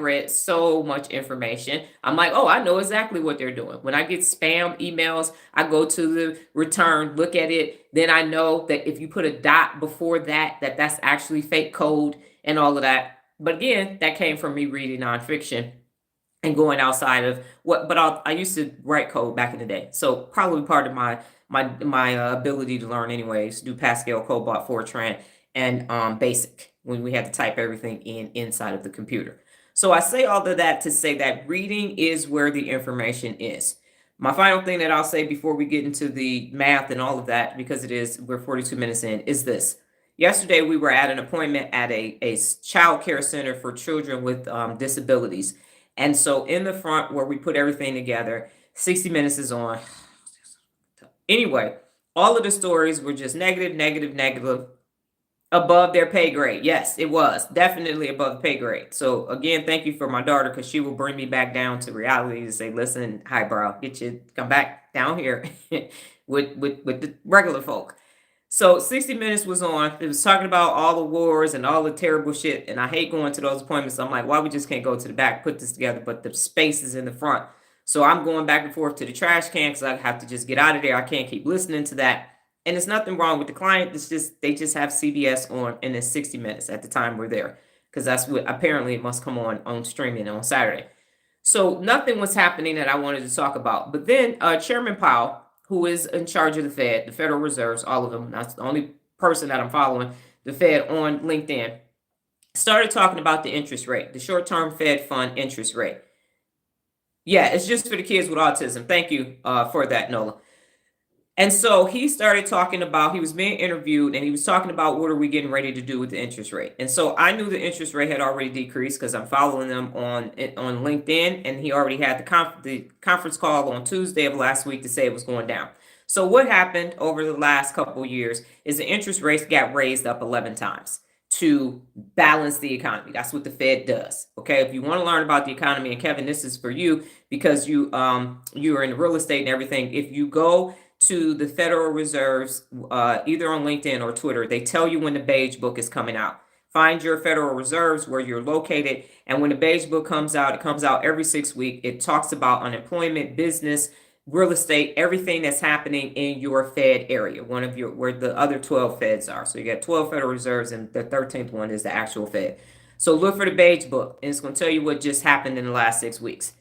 read so much information. I'm like, oh, I know exactly what they're doing. When I get spam emails, I go to the return, look at it. Then I know that if you put a dot before that, that's actually fake code and all of that. But again, that came from me reading nonfiction and going outside of what. But I used to write code back in the day, so probably part of my ability to learn anyways. Do Pascal, Cobalt, Fortran, and Basic when we had to type everything inside of the computer. So I say all of that to say that reading is where the information is. My final thing that I'll say before we get into the math and all of that, because we're 42 minutes in, is this. Yesterday, we were at an appointment at a child care center for children with disabilities. And so in the front where we put everything together, 60 Minutes is on. Anyway, all of the stories were just negative, negative, negative, above their pay grade. Yes, it was definitely above the pay grade. So again, thank you for my daughter, because she will bring me back down to reality to say, listen, highbrow, come back down here with the regular folk. So 60 Minutes was on. It was talking about all the wars and all the terrible shit. And I hate going to those appointments. I'm like, why we just can't go to the back, put this together, but the space is in the front. So I'm going back and forth to the trash can because I have to just get out of there. I can't keep listening to that. And there's nothing wrong with the client. It's just they just have CBS on, and it's 60 Minutes at the time we're there, because that's what apparently it must come on streaming on Saturday. So nothing was happening that I wanted to talk about. But then Chairman Powell, who is in charge of the Fed, the Federal Reserves, all of them, that's the only person that I'm following, the Fed on LinkedIn, started talking about the interest rate, the short-term Fed fund interest rate. Yeah, it's just for the kids with autism. Thank you for that, Nola. And so he started talking about, he was being interviewed, and he was talking about what are we getting ready to do with the interest rate. And so I knew the interest rate had already decreased because I'm following them on LinkedIn, and he already had the conference call on Tuesday of last week to say it was going down. So what happened over the last couple of years is the interest rates got raised up 11 times to balance the economy. That's what the Fed does. Okay, if you want to learn about the economy, and Kevin, this is for you because you are in real estate and everything. If you go to the Federal Reserve's, either on LinkedIn or Twitter, they tell you when the beige book is coming out. Find your Federal Reserves where you're located, and when the beige book comes out, it comes out every 6 weeks. It talks about unemployment, business, real estate, everything that's happening in your Fed area, where the other 12 Feds are. So you got 12 Federal Reserves, and the 13th one is the actual Fed. So look for the beige book, and it's going to tell you what just happened in the last 6 weeks.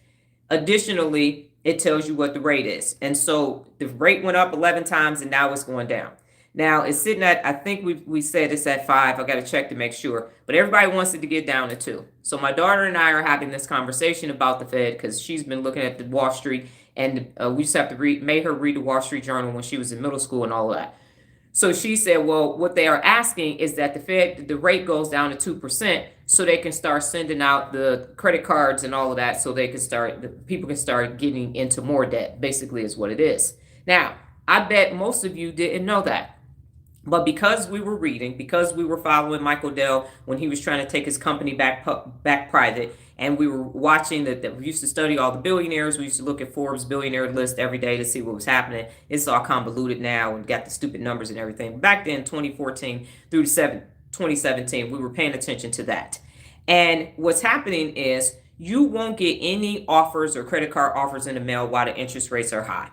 Additionally, it tells you what the rate is. And so the rate went up 11 times, and now it's going down. Now it's sitting at, I think we said it's at 5. I got to check to make sure, but everybody wants it to get down to 2. So my daughter and I are having this conversation about the Fed because she's been looking at the Wall Street, and we just have to made her read the Wall Street Journal when she was in middle school and all of that. So she said, well, what they are asking is that the rate goes down to 2% so they can start sending out the credit cards and all of that, so people can start getting into more debt, basically is what it is. Now, I bet most of you didn't know that. But because we were reading, because we were following Michael Dell when he was trying to take his company back private, and we were watching that we used to study all the billionaires. We used to look at Forbes billionaire list every day to see what was happening. It's all convoluted now and got the stupid numbers and everything. Back then, 2014 through 2017, we were paying attention to that. And what's happening is you won't get any offers or credit card offers in the mail while the interest rates are high.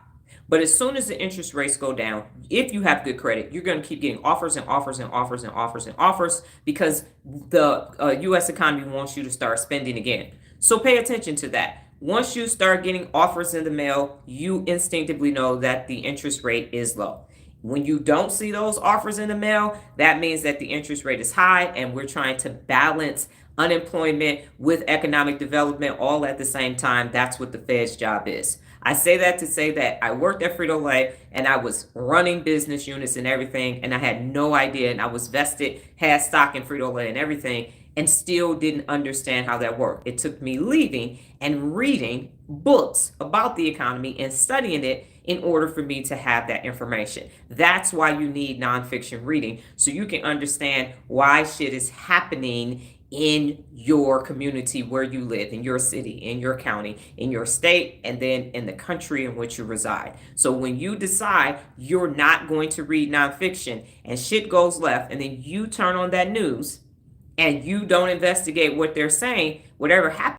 But as soon as the interest rates go down, if you have good credit, you're going to keep getting offers and offers and offers and offers and offers because the U.S. economy wants you to start spending again. So pay attention to that. Once you start getting offers in the mail, you instinctively know that the interest rate is low. When you don't see those offers in the mail, that means that the interest rate is high, and we're trying to balance unemployment with economic development all at the same time. That's what the Fed's job is. I say that to say that I worked at Frito-Lay, and I was running business units and everything, and I had no idea, and I was vested, had stock in Frito-Lay and everything, and still didn't understand how that worked. It took me leaving and reading books about the economy and studying it in order for me to have that information. That's why you need nonfiction reading, so you can understand why shit is happening in your community where you live, in your city, in your county, in your state, and then in the country in which you reside. So when you decide you're not going to read nonfiction and shit goes left, and then you turn on that news and you don't investigate what they're saying, whatever happens